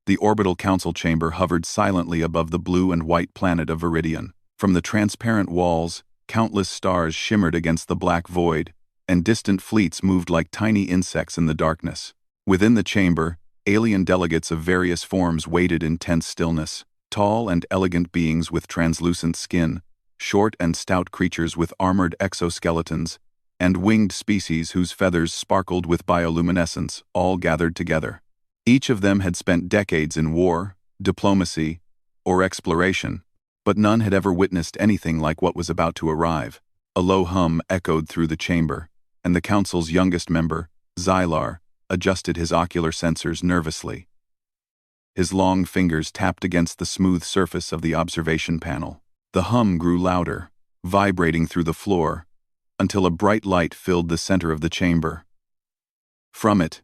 The orbital council chamber hovered silently above the blue and white planet of Viridian. From the transparent walls, countless stars shimmered against the black void, and distant fleets moved like tiny insects in the darkness. Within the chamber, alien delegates of various forms waited in tense stillness. Tall and elegant beings with translucent skin, short and stout creatures with armored exoskeletons, and winged species whose feathers sparkled with bioluminescence, all gathered together. Each of them had spent decades in war, diplomacy, or exploration, but none had ever witnessed anything like what was about to arrive. A low hum echoed through the chamber, and the council's youngest member, Xylar, adjusted his ocular sensors nervously. His long fingers tapped against the smooth surface of the observation panel. The hum grew louder, vibrating through the floor, until a bright light filled the center of the chamber. From it,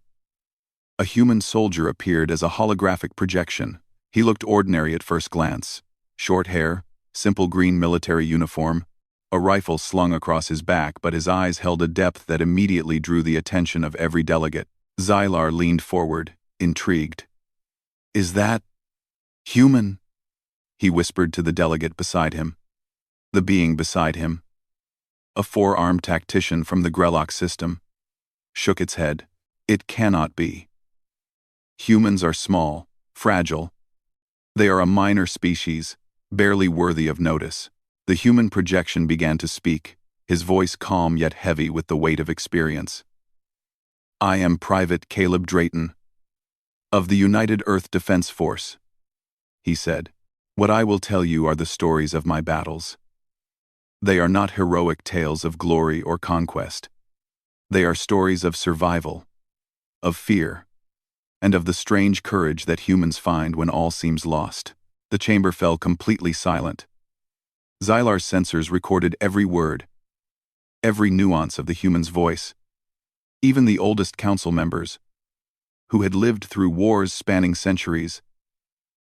a human soldier appeared as a holographic projection. He looked ordinary at first glance. Short hair, simple green military uniform, a rifle slung across his back, but his eyes held a depth that immediately drew the attention of every delegate. Xylar leaned forward, intrigued. "Is that human?" he whispered to the delegate beside him. The being beside him, a four-armed tactician from the Grellock system, shook its head. "It cannot be. Humans are small, fragile. They are a minor species, barely worthy of notice." The human projection began to speak, his voice calm yet heavy with the weight of experience. "I am Private Caleb Drayton, of the United Earth Defense Force," he said. "What I will tell you are the stories of my battles. They are not heroic tales of glory or conquest. They are stories of survival, of fear, and of the strange courage that humans find when all seems lost." The chamber fell completely silent. Xylar's sensors recorded every word, every nuance of the human's voice. Even the oldest council members, who had lived through wars spanning centuries,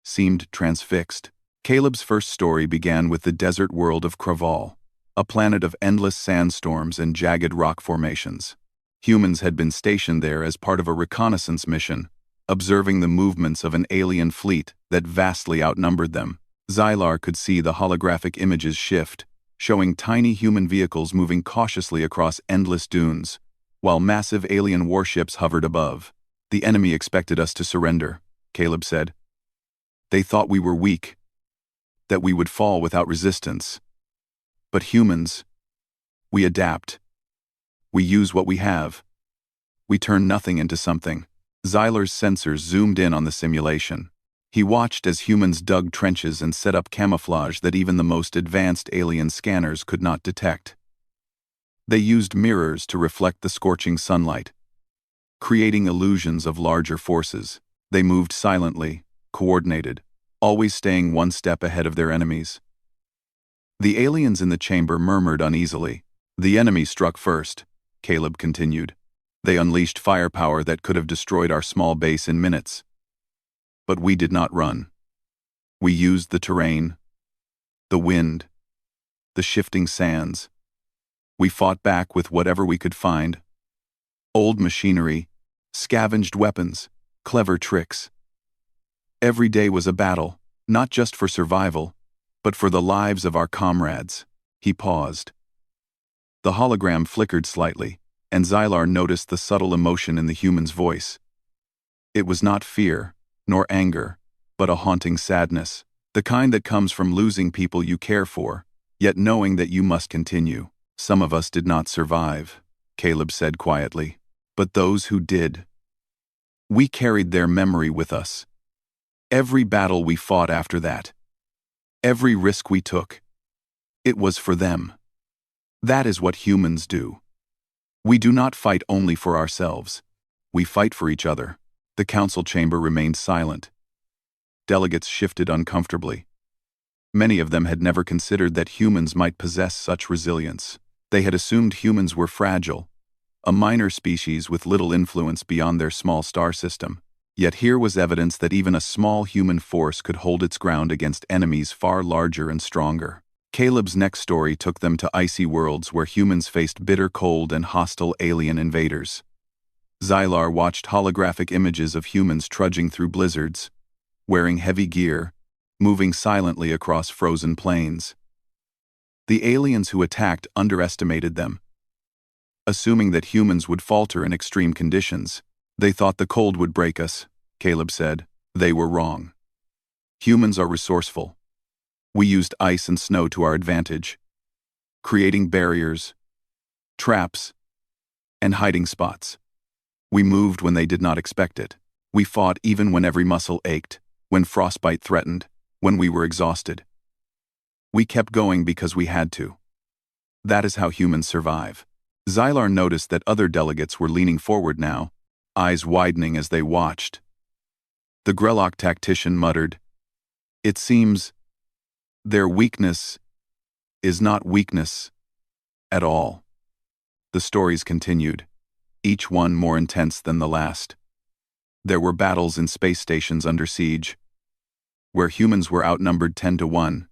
seemed transfixed. Caleb's first story began with the desert world of Craval, a planet of endless sandstorms and jagged rock formations. Humans had been stationed there as part of a reconnaissance mission, observing the movements of an alien fleet that vastly outnumbered them. Xylar could see the holographic images shift, showing tiny human vehicles moving cautiously across endless dunes, while massive alien warships hovered above. "The enemy expected us to surrender," Caleb said. "They thought we were weak, that we would fall without resistance. But humans, we adapt. We use what we have. We turn nothing into something." Xylar's sensors zoomed in on the simulation. He watched as humans dug trenches and set up camouflage that even the most advanced alien scanners could not detect. They used mirrors to reflect the scorching sunlight, creating illusions of larger forces. They moved silently, coordinated, always staying one step ahead of their enemies. The aliens in the chamber murmured uneasily. "The enemy struck first," Caleb continued. "They unleashed firepower that could have destroyed our small base in minutes. But we did not run. We used the terrain, the wind, the shifting sands. We fought back with whatever we could find. Old machinery, scavenged weapons, clever tricks. Every day was a battle, not just for survival, but for the lives of our comrades." He paused. The hologram flickered slightly, and Xylar noticed the subtle emotion in the human's voice. It was not fear, nor anger, but a haunting sadness, the kind that comes from losing people you care for, yet knowing that you must continue. "Some of us did not survive," Caleb said quietly, "but those who did, we carried their memory with us. Every battle we fought after that, every risk we took, it was for them. That is what humans do. We do not fight only for ourselves. We fight for each other." The council chamber remained silent. Delegates shifted uncomfortably. Many of them had never considered that humans might possess such resilience. They had assumed humans were fragile, a minor species with little influence beyond their small star system. Yet here was evidence that even a small human force could hold its ground against enemies far larger and stronger. Caleb's next story took them to icy worlds where humans faced bitter cold and hostile alien invaders. Xylar watched holographic images of humans trudging through blizzards, wearing heavy gear, moving silently across frozen plains. The aliens who attacked underestimated them. Assuming that humans would falter in extreme conditions, they thought the cold would break us, Caleb said. They were wrong. Humans are resourceful. We used ice and snow to our advantage, creating barriers, traps, and hiding spots. We moved when they did not expect it. We fought even when every muscle ached, when frostbite threatened, when we were exhausted. We kept going because we had to. That is how humans survive. Xylar noticed that other delegates were leaning forward now, eyes widening as they watched. The Grellock tactician muttered, "It seems their weakness is not weakness at all." The stories continued, each one more intense than the last. There were battles in space stations under siege, where humans were outnumbered 10-1,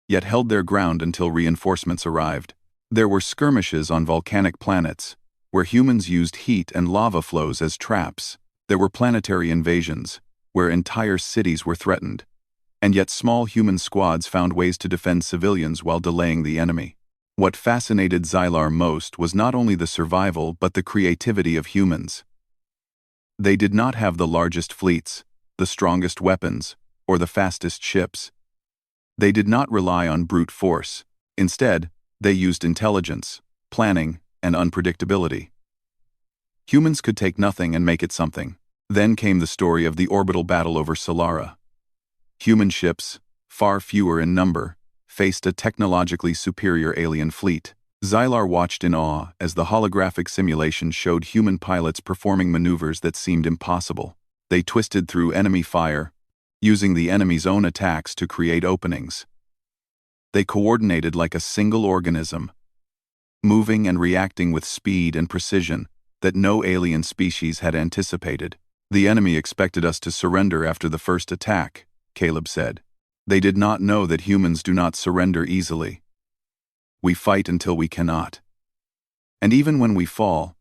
yet held their ground until reinforcements arrived. There were skirmishes on volcanic planets, where humans used heat and lava flows as traps. There were planetary invasions, where entire cities were threatened, and yet small human squads found ways to defend civilians while delaying the enemy. What fascinated Xylar most was not only the survival but the creativity of humans. They did not have the largest fleets, the strongest weapons, or the fastest ships. They did not rely on brute force. Instead, they used intelligence, planning, and unpredictability. Humans could take nothing and make it something. Then came the story of the orbital battle over Solara. Human ships, far fewer in number, faced a technologically superior alien fleet. Xylar watched in awe as the holographic simulation showed human pilots performing maneuvers that seemed impossible. They twisted through enemy fire, using the enemy's own attacks to create openings. They coordinated like a single organism, moving and reacting with speed and precision that no alien species had anticipated. The enemy expected us to surrender after the first attack, Caleb said. They did not know that humans do not surrender easily. We fight until we cannot. And even when we fall,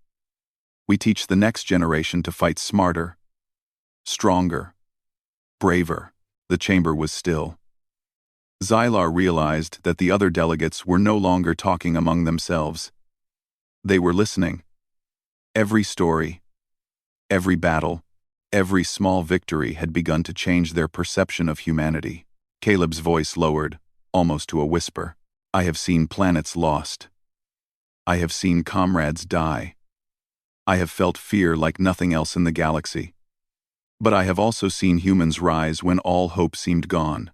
we teach the next generation to fight smarter, stronger, braver. The chamber was still. Xylar realized that the other delegates were no longer talking among themselves. They were listening. Every story, every battle, every small victory had begun to change their perception of humanity. Caleb's voice lowered, almost to a whisper. I have seen planets lost. I have seen comrades die. I have felt fear like nothing else in the galaxy. But I have also seen humans rise when all hope seemed gone.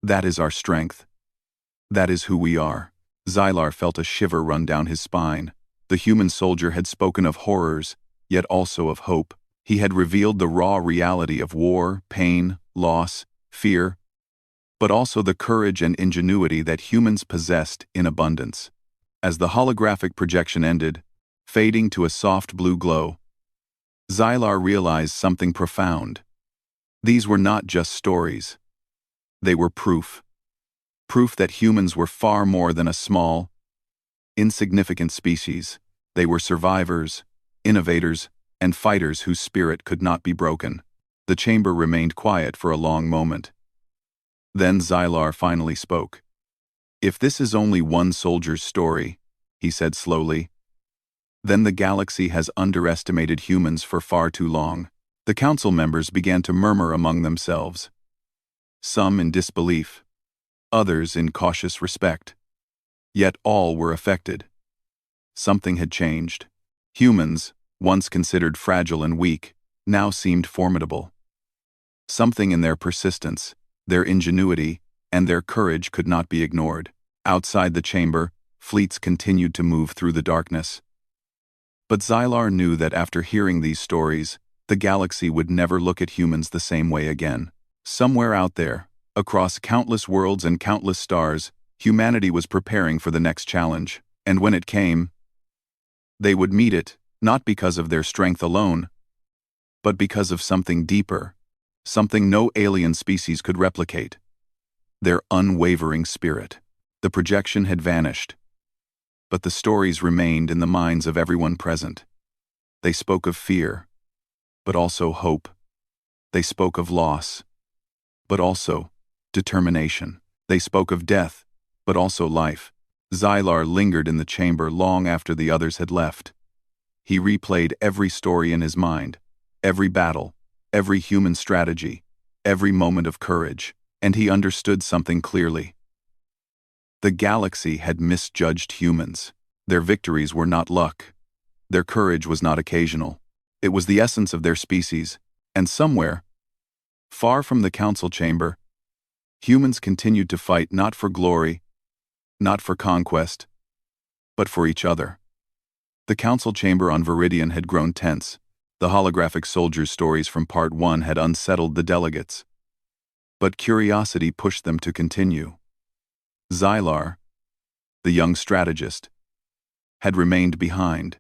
That is our strength. That is who we are. Xylar felt a shiver run down his spine. The human soldier had spoken of horrors, yet also of hope. He had revealed the raw reality of war, pain, loss, fear, but also the courage and ingenuity that humans possessed in abundance. As the holographic projection ended, fading to a soft blue glow, Xylar realized something profound. These were not just stories. They were proof. Proof that humans were far more than a small, insignificant species. They were survivors, innovators, and fighters whose spirit could not be broken. The chamber remained quiet for a long moment. Then Xylar finally spoke. If this is only one soldier's story, he said slowly, then the galaxy has underestimated humans for far too long. The council members began to murmur among themselves. Some in disbelief, others in cautious respect. Yet all were affected. Something had changed. Humans, once considered fragile and weak, now seemed formidable. Something in their persistence, their ingenuity, and their courage could not be ignored. Outside the chamber, fleets continued to move through the darkness. But Xylar knew that after hearing these stories, the galaxy would never look at humans the same way again. Somewhere out there, across countless worlds and countless stars, humanity was preparing for the next challenge. And when it came, they would meet it, not because of their strength alone, but because of something deeper, something no alien species could replicate. Their unwavering spirit. The projection had vanished, but the stories remained in the minds of everyone present. They spoke of fear, but also hope. They spoke of loss, but also determination. They spoke of death, but also life. Xylar lingered in the chamber long after the others had left. He replayed every story in his mind, every battle, every human strategy, every moment of courage, and he understood something clearly. The galaxy had misjudged humans. Their victories were not luck. Their courage was not occasional. It was the essence of their species, and somewhere, far from the council chamber, humans continued to fight not for glory, not for conquest, but for each other. The council chamber on Viridian had grown tense. The holographic soldiers' stories from Part 1 had unsettled the delegates. But curiosity pushed them to continue. Xylar, the young strategist, had remained behind.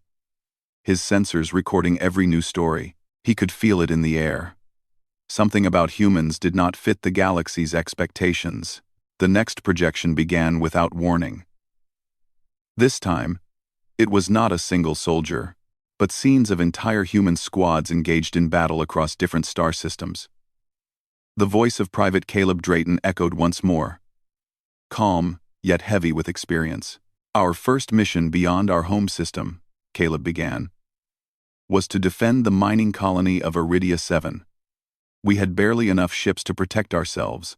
His sensors recording every new story. He could feel it in the air. Something about humans did not fit the galaxy's expectations. The next projection began without warning. This time, it was not a single soldier, but scenes of entire human squads engaged in battle across different star systems. The voice of Private Caleb Drayton echoed once more. Calm, yet heavy with experience. Our first mission beyond our home system, Caleb began, was to defend the mining colony of Iridia 7. We had barely enough ships to protect ourselves,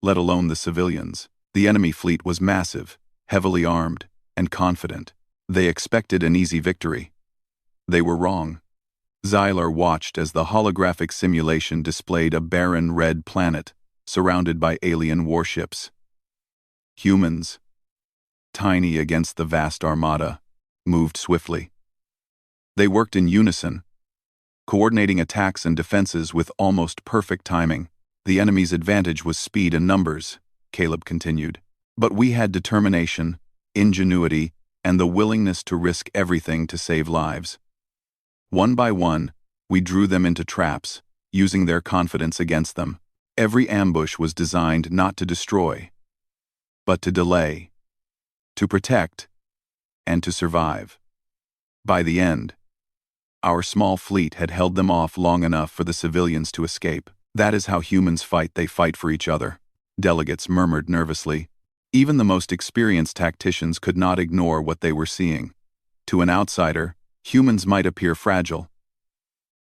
let alone the civilians. The enemy fleet was massive, heavily armed, and confident. They expected an easy victory. They were wrong. Xylar watched as the holographic simulation displayed a barren red planet surrounded by alien warships. Humans, tiny against the vast armada, moved swiftly. They worked in unison, coordinating attacks and defenses with almost perfect timing. The enemy's advantage was speed and numbers, Caleb continued. But we had determination, ingenuity, and the willingness to risk everything to save lives. One by one, we drew them into traps, using their confidence against them. Every ambush was designed not to destroy, but to delay, to protect, and to survive. By the end, our small fleet had held them off long enough for the civilians to escape. That is how humans fight. They fight for each other. Delegates murmured nervously. Even the most experienced tacticians could not ignore what they were seeing. To an outsider, humans might appear fragile,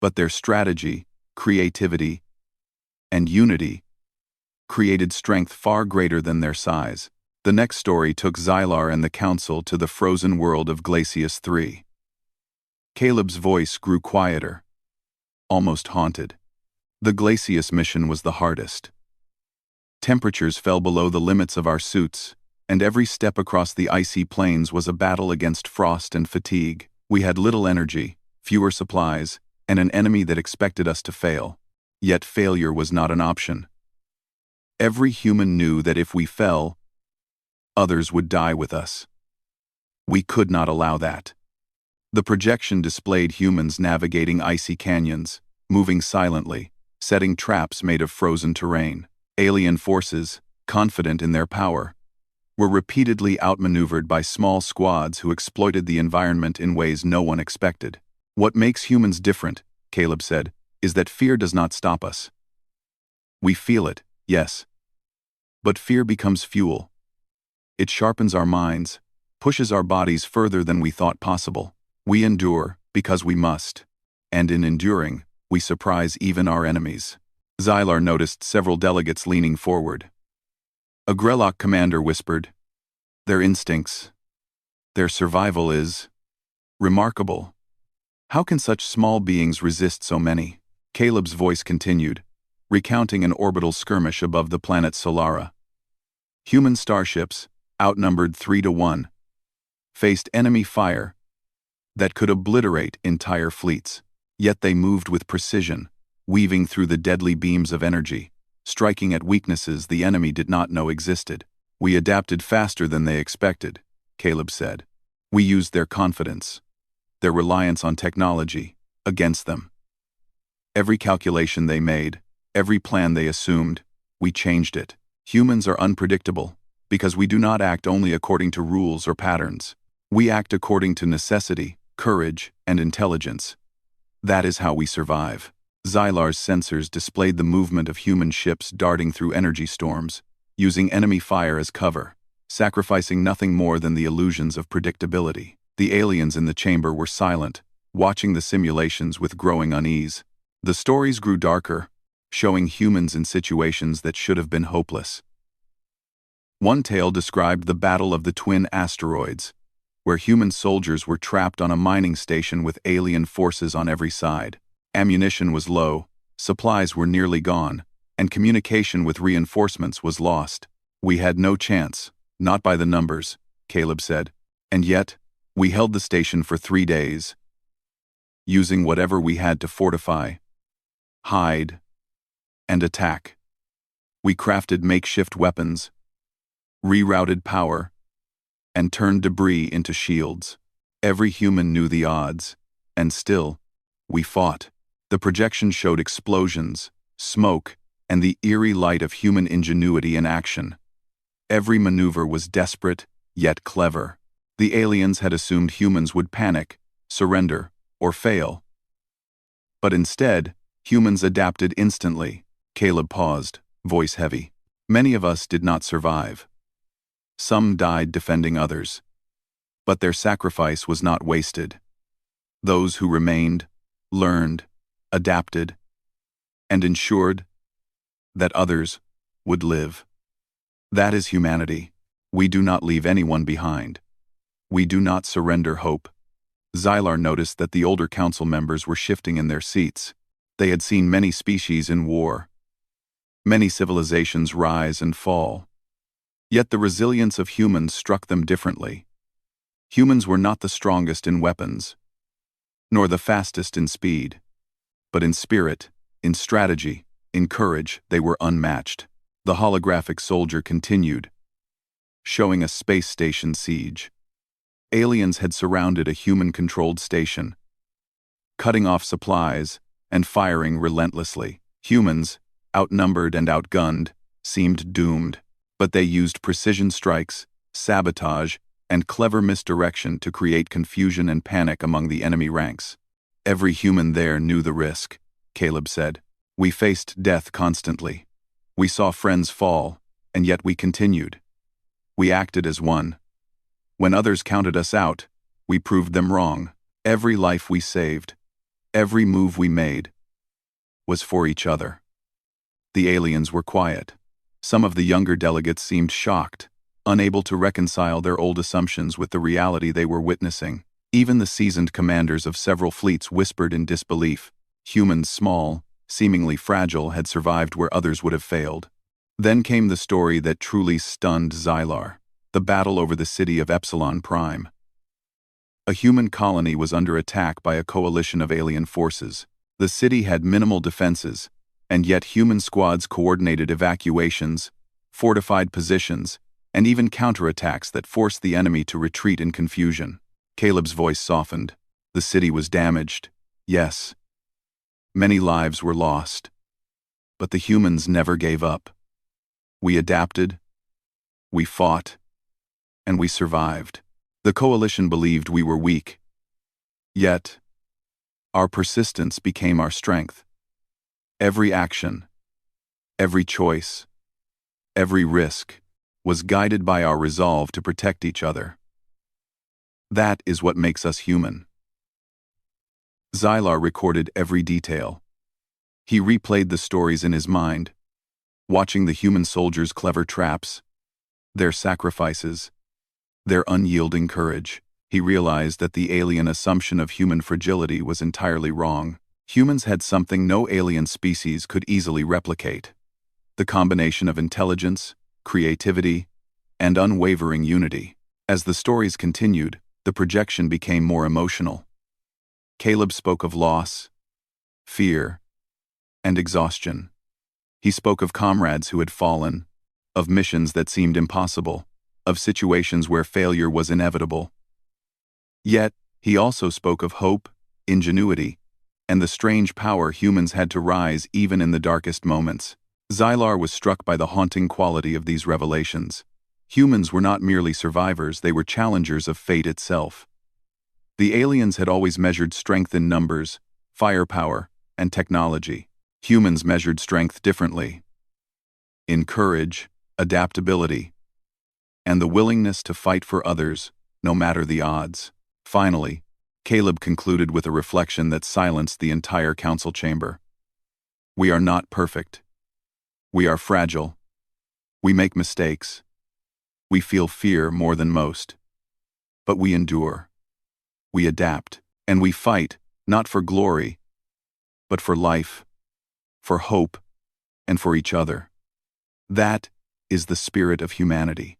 but their strategy, creativity, and unity created strength far greater than their size. The next story took Xylar and the council to the frozen world of Glacius 3. Caleb's voice grew quieter, almost haunted. The Glacius mission was the hardest. Temperatures fell below the limits of our suits, and every step across the icy plains was a battle against frost and fatigue. We had little energy, fewer supplies, and an enemy that expected us to fail. Yet failure was not an option. Every human knew that if we fell, others would die with us. We could not allow that. The projection displayed humans navigating icy canyons, moving silently, setting traps made of frozen terrain. Alien forces, confident in their power, were repeatedly outmaneuvered by small squads who exploited the environment in ways no one expected. What makes humans different, Caleb said, is that fear does not stop us. We feel it, yes. But fear becomes fuel. It sharpens our minds, pushes our bodies further than we thought possible. We endure because we must, and in enduring, we surprise even our enemies. Xylar noticed several delegates leaning forward. A Grellock commander whispered, "Their instincts, their survival is remarkable. How can such small beings resist so many?" Caleb's voice continued, recounting an orbital skirmish above the planet Solara. Human starships, outnumbered 3-1, faced enemy fire that could obliterate entire fleets. Yet they moved with precision, weaving through the deadly beams of energy, striking at weaknesses the enemy did not know existed. "We adapted faster than they expected," Caleb said. "We used their confidence, their reliance on technology, against them. Every calculation they made, every plan they assumed, we changed it. Humans are unpredictable, because we do not act only according to rules or patterns. We act according to necessity, courage, and intelligence. That is how we survive." Xylar's sensors displayed the movement of human ships darting through energy storms, using enemy fire as cover, sacrificing nothing more than the illusions of predictability. The aliens in the chamber were silent, watching the simulations with growing unease. The stories grew darker, showing humans in situations that should have been hopeless. One tale described the Battle of the Twin Asteroids, where human soldiers were trapped on a mining station with alien forces on every side. Ammunition was low, supplies were nearly gone, and communication with reinforcements was lost. "We had no chance, not by the numbers," Caleb said. "And yet, we held the station for 3 days, using whatever we had to fortify, hide, and attack. We crafted makeshift weapons, rerouted power, and turned debris into shields. Every human knew the odds, and still, we fought." The projection showed explosions, smoke, and the eerie light of human ingenuity in action. Every maneuver was desperate, yet clever. The aliens had assumed humans would panic, surrender, or fail. But instead, humans adapted instantly. Caleb paused, voice heavy. "Many of us did not survive. Some died defending others. But their sacrifice was not wasted. Those who remained, learned, adapted, and ensured that others would live. That is humanity. We do not leave anyone behind. We do not surrender hope." Xylar noticed that the older council members were shifting in their seats. They had seen many species in war, many civilizations rise and fall. Yet the resilience of humans struck them differently. Humans were not the strongest in weapons, nor the fastest in speed. But in spirit, in strategy, in courage, they were unmatched. The holographic soldier continued, showing a space station siege. Aliens had surrounded a human-controlled station, cutting off supplies and firing relentlessly. Humans, outnumbered and outgunned, seemed doomed, but they used precision strikes, sabotage, and clever misdirection to create confusion and panic among the enemy ranks. "Every human there knew the risk," Caleb said. "We faced death constantly. We saw friends fall, and yet we continued. We acted as one. When others counted us out, we proved them wrong. Every life we saved, every move we made, was for each other." The aliens were quiet. Some of the younger delegates seemed shocked, unable to reconcile their old assumptions with the reality they were witnessing. Even the seasoned commanders of several fleets whispered in disbelief. Humans small, seemingly fragile, had survived where others would have failed. Then came the story that truly stunned Xylar: the battle over the city of Epsilon Prime. A human colony was under attack by a coalition of alien forces. The city had minimal defenses, and yet human squads coordinated evacuations, fortified positions, and even counterattacks that forced the enemy to retreat in confusion. Caleb's voice softened. The city was damaged, yes. Many lives were lost. But the humans never gave up. We adapted, we fought, and we survived. The coalition believed we were weak. Yet, our persistence became our strength. Every action, every choice, every risk was guided by our resolve to protect each other. That is what makes us human. Xylar recorded every detail. He replayed the stories in his mind, watching the human soldiers' clever traps, their sacrifices, their unyielding courage. He realized that the alien assumption of human fragility was entirely wrong. Humans had something no alien species could easily replicate: the combination of intelligence, creativity, and unwavering unity. As the stories continued, the projection became more emotional. Caleb spoke of loss, fear, and exhaustion. He spoke of comrades who had fallen, of missions that seemed impossible, of situations where failure was inevitable. Yet, he also spoke of hope, ingenuity, and the strange power humans had to rise even in the darkest moments. Xylar was struck by the haunting quality of these revelations. Humans were not merely survivors, they were challengers of fate itself. The aliens had always measured strength in numbers, firepower, and technology. Humans measured strength differently. In courage, adaptability, and the willingness to fight for others, no matter the odds. Finally, Caleb concluded with a reflection that silenced the entire council chamber. We are not perfect. We are fragile. We make mistakes. We feel fear more than most. But we endure. We adapt. And we fight, not for glory, but for life, for hope, and for each other. That is the spirit of humanity.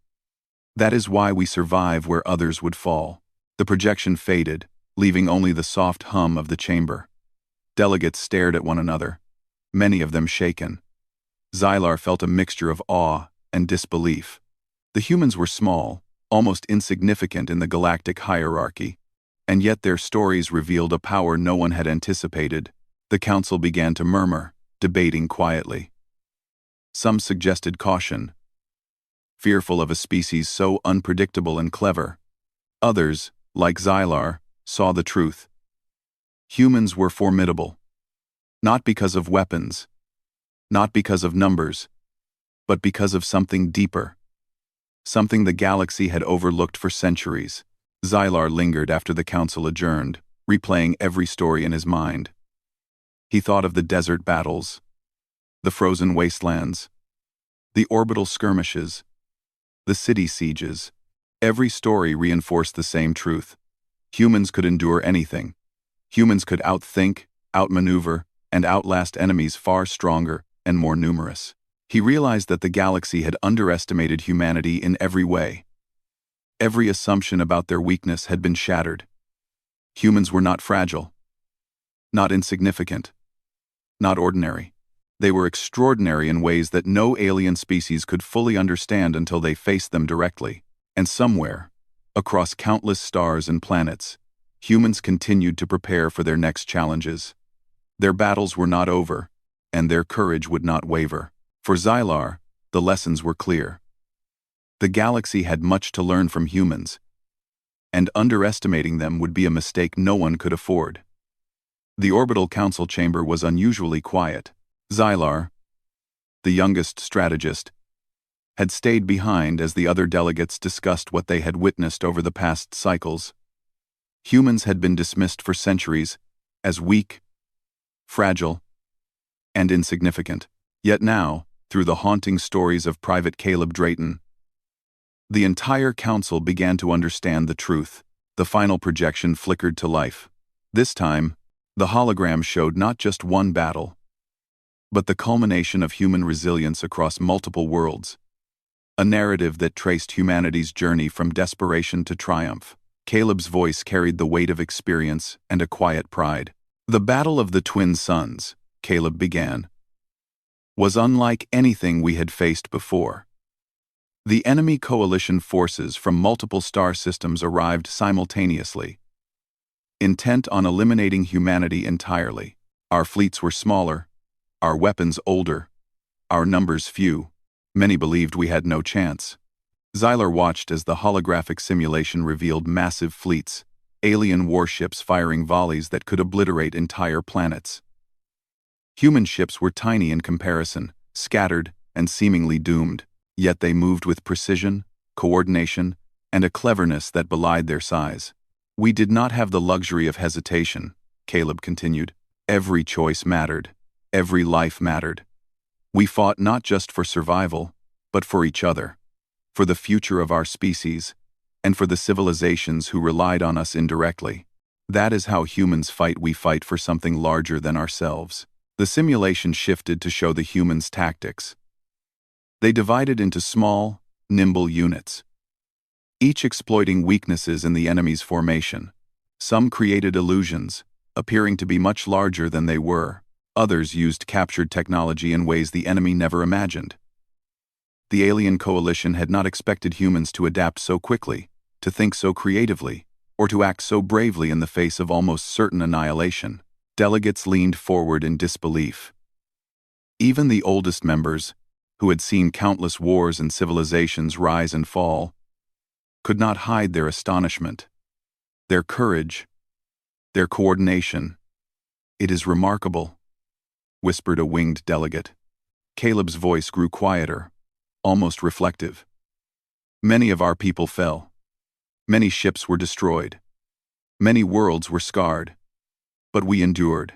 That is why we survive where others would fall. The projection faded, leaving only the soft hum of the chamber. Delegates stared at one another, many of them shaken. Xylar felt a mixture of awe and disbelief. The humans were small, almost insignificant in the galactic hierarchy, and yet their stories revealed a power no one had anticipated. The council began to murmur, debating quietly. Some suggested caution, fearful of a species so unpredictable and clever. Others, like Xylar, saw the truth. Humans were formidable. Not because of weapons, not because of numbers, but because of something deeper. Something the galaxy had overlooked for centuries. Xylar lingered after the council adjourned, replaying every story in his mind. He thought of the desert battles, the frozen wastelands, the orbital skirmishes, the city sieges. Every story reinforced the same truth. Humans could endure anything. Humans could outthink, outmaneuver, and outlast enemies far stronger and more numerous. He realized that the galaxy had underestimated humanity in every way. Every assumption about their weakness had been shattered. Humans were not fragile, not insignificant, not ordinary. They were extraordinary in ways that no alien species could fully understand until they faced them directly. And somewhere, across countless stars and planets, humans continued to prepare for their next challenges. Their battles were not over, and their courage would not waver. For Xylar, the lessons were clear. The galaxy had much to learn from humans, and underestimating them would be a mistake no one could afford. The orbital council chamber was unusually quiet. Xylar, the youngest strategist, had stayed behind as the other delegates discussed what they had witnessed over the past cycles. Humans had been dismissed for centuries as weak, fragile, and insignificant. Yet now, through the haunting stories of Private Caleb Drayton, the entire council began to understand the truth. The final projection flickered to life. This time, the hologram showed not just one battle, but the culmination of human resilience across multiple worlds. A narrative that traced humanity's journey from desperation to triumph. Caleb's voice carried the weight of experience and a quiet pride. The Battle of the Twin Suns, Caleb began, was unlike anything we had faced before. The enemy coalition forces from multiple star systems arrived simultaneously, intent on eliminating humanity entirely. Our fleets were smaller, our weapons older, our numbers few. Many believed we had no chance. Xylar watched as the holographic simulation revealed massive fleets, alien warships firing volleys that could obliterate entire planets. Human ships were tiny in comparison, scattered, and seemingly doomed. Yet they moved with precision, coordination, and a cleverness that belied their size. We did not have the luxury of hesitation, Caleb continued. Every choice mattered. Every life mattered. We fought not just for survival, but for each other, for the future of our species, and for the civilizations who relied on us indirectly. That is how humans fight. We fight for something larger than ourselves. The simulation shifted to show the humans' tactics. They divided into small, nimble units, each exploiting weaknesses in the enemy's formation. Some created illusions, appearing to be much larger than they were. Others used captured technology in ways the enemy never imagined. The alien coalition had not expected humans to adapt so quickly, to think so creatively, or to act so bravely in the face of almost certain annihilation. Delegates leaned forward in disbelief. Even the oldest members, who had seen countless wars and civilizations rise and fall, could not hide their astonishment, their courage, their coordination. It is remarkable, whispered a winged delegate. Caleb's voice grew quieter, almost reflective. Many of our people fell. Many ships were destroyed. Many worlds were scarred. But we endured.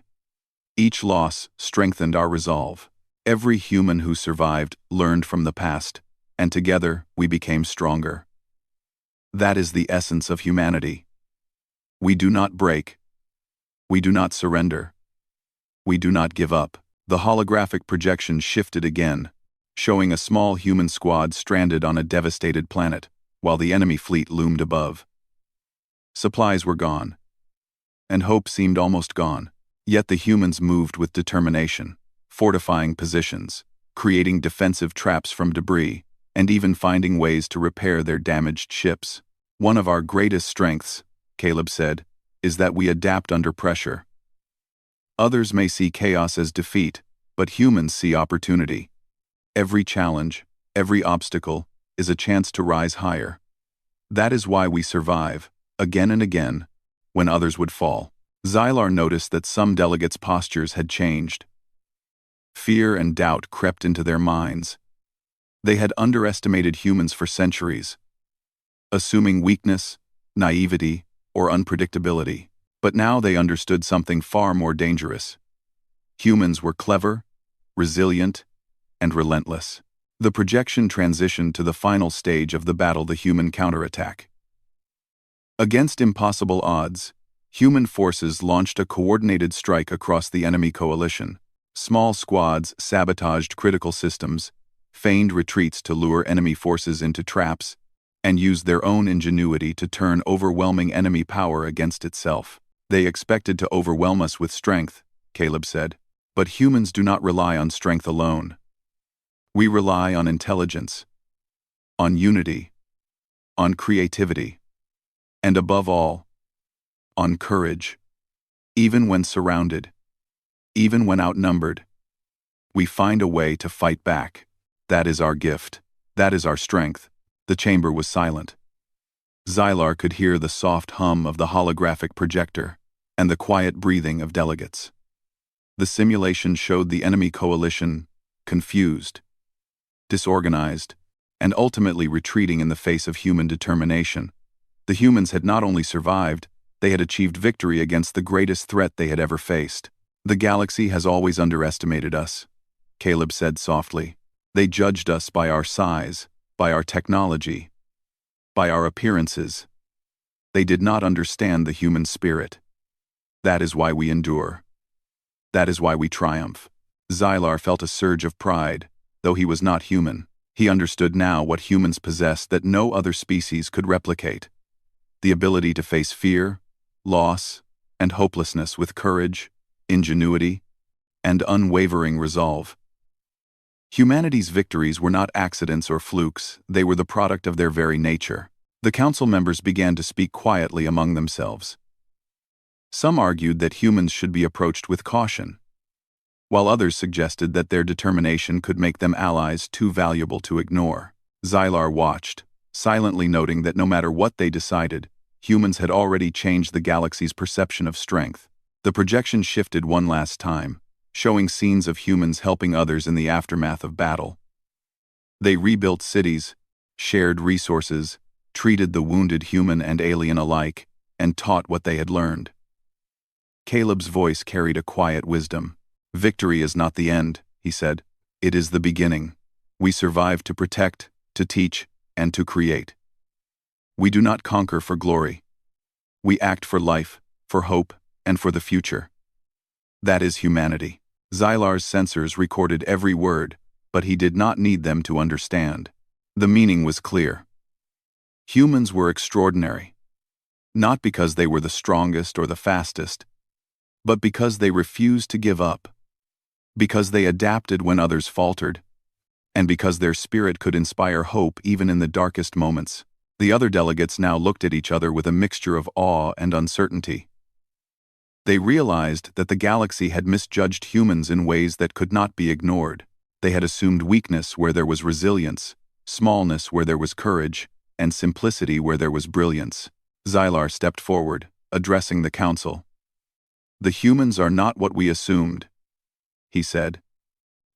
Each loss strengthened our resolve. Every human who survived learned from the past, and together we became stronger. That is the essence of humanity. We do not break. We do not surrender. We do not give up. The holographic projection shifted again, showing a small human squad stranded on a devastated planet, while the enemy fleet loomed above. Supplies were gone, and hope seemed almost gone. Yet the humans moved with determination, fortifying positions, creating defensive traps from debris, and even finding ways to repair their damaged ships. One of our greatest strengths, Caleb said, is that we adapt under pressure. Others may see chaos as defeat, but humans see opportunity. Every challenge, every obstacle, is a chance to rise higher. That is why we survive, again and again, when others would fall. Xylar noticed that some delegates' postures had changed. Fear and doubt crept into their minds. They had underestimated humans for centuries, assuming weakness, naivety, or unpredictability. But now they understood something far more dangerous. Humans were clever, resilient, and relentless. The projection transitioned to the final stage of the battle, the human counterattack. Against impossible odds, human forces launched a coordinated strike across the enemy coalition. Small squads sabotaged critical systems, feigned retreats to lure enemy forces into traps, and used their own ingenuity to turn overwhelming enemy power against itself. They expected to overwhelm us with strength, Caleb said, but humans do not rely on strength alone. We rely on intelligence, on unity, on creativity, and above all, on courage. Even when surrounded, even when outnumbered, we find a way to fight back. That is our gift. That is our strength. The chamber was silent. Xylar could hear the soft hum of the holographic projector and the quiet breathing of delegates. The simulation showed the enemy coalition confused, disorganized, and ultimately retreating in the face of human determination. The humans had not only survived, they had achieved victory against the greatest threat they had ever faced. The galaxy has always underestimated us, Caleb said softly. They judged us by our size, by our technology, by our appearances. They did not understand the human spirit. That is why we endure. That is why we triumph. Xylar felt a surge of pride, though he was not human. He understood now what humans possessed that no other species could replicate: the ability to face fear, loss, and hopelessness with courage, ingenuity, and unwavering resolve. Humanity's victories were not accidents or flukes, they were the product of their very nature. The council members began to speak quietly among themselves. Some argued that humans should be approached with caution, while others suggested that their determination could make them allies too valuable to ignore. Xylar watched, silently noting that no matter what they decided, humans had already changed the galaxy's perception of strength. The projection shifted one last time, showing scenes of humans helping others in the aftermath of battle. They rebuilt cities, shared resources, treated the wounded human and alien alike, and taught what they had learned. Caleb's voice carried a quiet wisdom. Victory is not the end, he said. It is the beginning. We survive to protect, to teach, and to create. We do not conquer for glory. We act for life, for hope, and for the future. That is humanity. Xylar's sensors recorded every word, but he did not need them to understand. The meaning was clear. Humans were extraordinary, not because they were the strongest or the fastest, but because they refused to give up, because they adapted when others faltered, and because their spirit could inspire hope even in the darkest moments. The other delegates now looked at each other with a mixture of awe and uncertainty. They realized that the galaxy had misjudged humans in ways that could not be ignored. They had assumed weakness where there was resilience, smallness where there was courage, and simplicity where there was brilliance. Xylar stepped forward, addressing the council. The humans are not what we assumed, he said.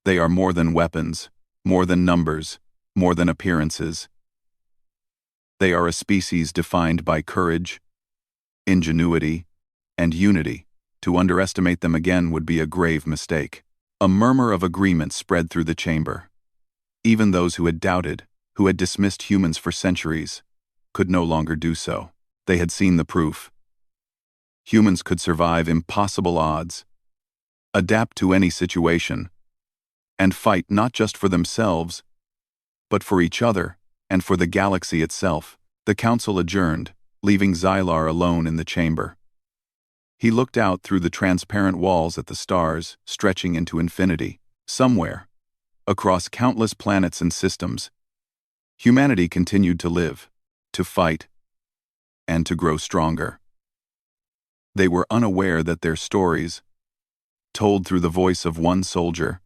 They are more than weapons, more than numbers, more than appearances. They are a species defined by courage, ingenuity, and unity. To underestimate them again would be a grave mistake. A murmur of agreement spread through the chamber. Even those who had doubted, who had dismissed humans for centuries, could no longer do so. They had seen the proof. Humans could survive impossible odds, adapt to any situation, and fight not just for themselves, but for each other and for the galaxy itself. The council adjourned, leaving Xylar alone in the chamber. He looked out through the transparent walls at the stars stretching into infinity. Somewhere, across countless planets and systems, humanity continued to live, to fight, and to grow stronger. They were unaware that their stories, told through the voice of one soldier,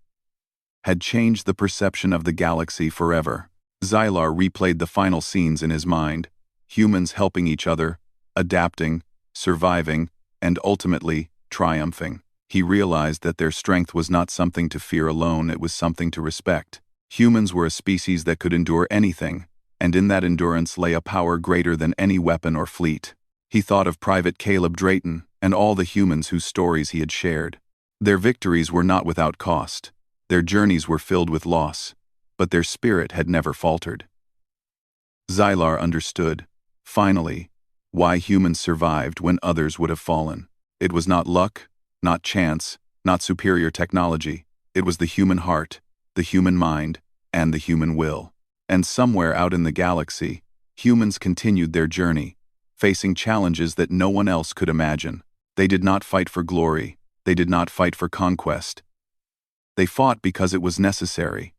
had changed the perception of the galaxy forever. Xylar replayed the final scenes in his mind, humans helping each other, adapting, surviving, and ultimately, triumphing. He realized that their strength was not something to fear alone, it was something to respect. Humans were a species that could endure anything, and in that endurance lay a power greater than any weapon or fleet. He thought of Private Caleb Drayton and all the humans whose stories he had shared. Their victories were not without cost. Their journeys were filled with loss, but their spirit had never faltered. Xylar understood, finally, why humans survived when others would have fallen. It was not luck, not chance, not superior technology. It was the human heart, the human mind, and the human will. And somewhere out in the galaxy, humans continued their journey, facing challenges that no one else could imagine. They did not fight for glory. They did not fight for conquest. They fought because it was necessary,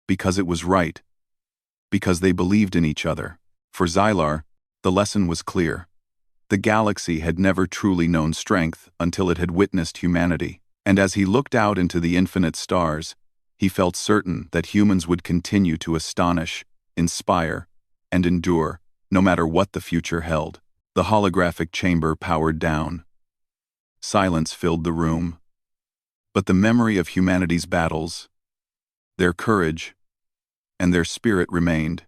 because it was right, because they believed in each other. For Xylar, the lesson was clear. The galaxy had never truly known strength until it had witnessed humanity. And as he looked out into the infinite stars, he felt certain that humans would continue to astonish, inspire, and endure, no matter what the future held. The holographic chamber powered down. Silence filled the room. But the memory of humanity's battles, their courage, and their spirit remained,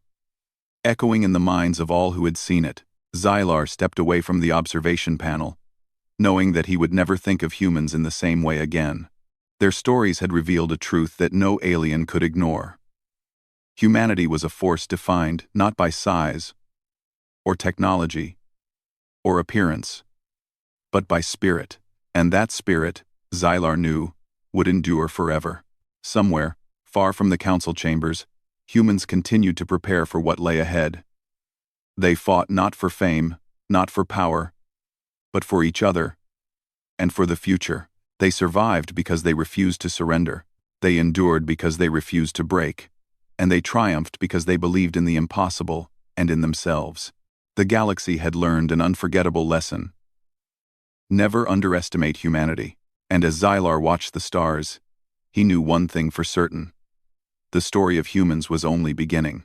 echoing in the minds of all who had seen it. Xylar stepped away from the observation panel, knowing that he would never think of humans in the same way again. Their stories had revealed a truth that no alien could ignore. Humanity was a force defined not by size, or technology, or appearance, but by spirit. And that spirit, Xylar knew, would endure forever. Somewhere, far from the council chambers, humans continued to prepare for what lay ahead. They fought not for fame, not for power, but for each other, and for the future. They survived because they refused to surrender. They endured because they refused to break. And they triumphed because they believed in the impossible and in themselves. The galaxy had learned an unforgettable lesson. Never underestimate humanity. And as Xylar watched the stars, he knew one thing for certain. The story of humans was only beginning.